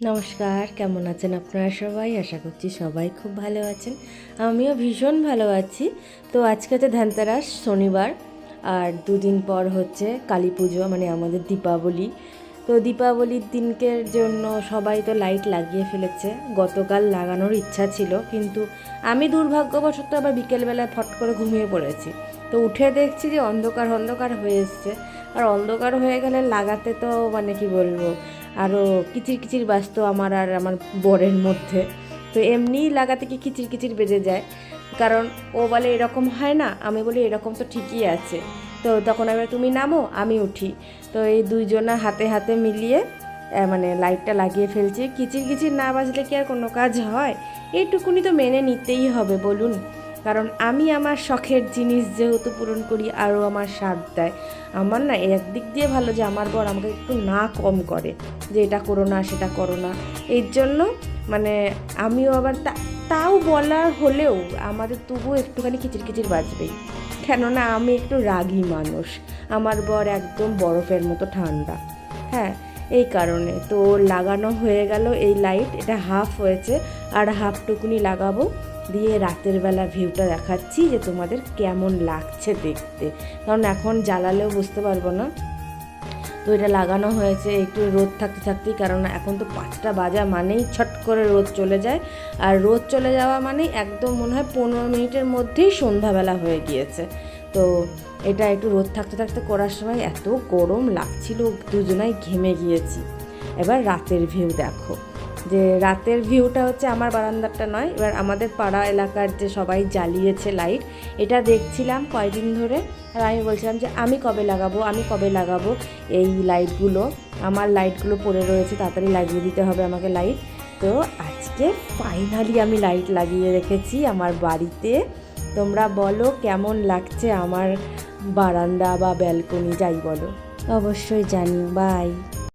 নমস্কার, কেমন আছেন আপনারা সবাই? আশা করছি সবাই খুব ভালো আছেন। আমিও ভীষণ ভালো আছি। তো আজকে হচ্ছে ধনতেরাস, শনিবার, আর দুদিন পর হচ্ছে কালী পুজো, মানে আমাদের দীপাবলি। তো দীপাবলির দিনকের জন্য সবাই তো লাইট লাগিয়ে ফেলেছে। গতকাল লাগানোর ইচ্ছা ছিল, কিন্তু আমি দুর্ভাগ্যবশত আবার বিকেলবেলায় ফট করে ঘুমিয়ে পড়েছি। তো উঠে দেখছি যে অন্ধকার অন্ধকার হয়ে এসছে। আর অন্ধকার হয়ে গেলে লাগাতে তো মানে কি বলবো, আরও কিচির কিচির বাজতো আমার আর আমার বরের মধ্যে। তো এমনিই লাগাতে কি কিচির কিচির বেজে যায়, কারণ ও বলে এরকম হয় না, আমি বলি এরকম তো ঠিকই আছে। তো তখন আমি তুমি নামো আমি উঠি। তো এই দুইজনা হাতে হাতে মিলিয়ে মানে লাইটটা লাগিয়ে ফেলছি। কিচির কিচির না বাজলে কি আর কোনো কাজ হয়? এইটুকুনি তো মেনে নিতেই হবে বলুন, কারণ আমি আমার শখের জিনিস যেহেতু পূরণ করি, আরও আমার স্বাদ দেয়। আমার না একদিক দিয়ে ভালো যে আমার বর আমাকে একটু না কম করে, যে এটা করো না সেটা করো না। এর জন্য মানে আমিও আবার তাও বলার হলেও আমাদের তবুও একটুখানি কিচির কিচির বাজবেই, কেননা আমি একটু রাগী মানুষ। আমার বর একদম বরফের মতো ঠান্ডা। হ্যাঁ, এই কারণে তো লাগানো হয়ে গেল এই লাইট। এটা হাফ হয়েছে, আর হাফটুকুনি লাগাবো। দিয়ে রাতের বেলা ভিউটা দেখাচ্ছি যে তোমাদের কেমন লাগছে দেখতে, কারণ এখন জ্বালালেও বুঝতে পারবো না। তো এটা লাগানো হয়েছে একটু রোদ থাকতে থাকতেই, কারণ এখন তো 5টা বাজা মানেই ছট করে রোদ চলে যায়। আর রোদ চলে যাওয়া মানেই একদম মনে হয় 15 মিনিটের মধ্যেই সন্ধ্যাবেলা হয়ে গিয়েছে। তো এটা একটু রোদ থাকতে থাকতে করার সময় এত গরম লাগছিল, দুজনাই ঘেমে গিয়েছি। এবার রাতের ভিউ দেখো, যে রাতের ভিউটা হচ্ছে আমার বারান্দাটা নয়, এবার আমাদের পাড়া এলাকার যে সবাই জ্বালিয়েছে লাইট, এটা দেখছিলাম কয়েকদিন ধরে। আর আমি বলছিলাম যে আমি কবে লাগাবো এই লাইটগুলো। আমার লাইটগুলো পড়ে রয়েছে, তাড়াতাড়ি লাগিয়ে দিতে হবে আমাকে লাইট। তো আজকে ফাইনালি আমি লাইট লাগিয়ে রেখেছি আমার বাড়িতে। তোমরা বলো কেমন লাগছে আমার বারান্দা বা ব্যালকনি, যাই বলো, অবশ্যই জানিও। বাই।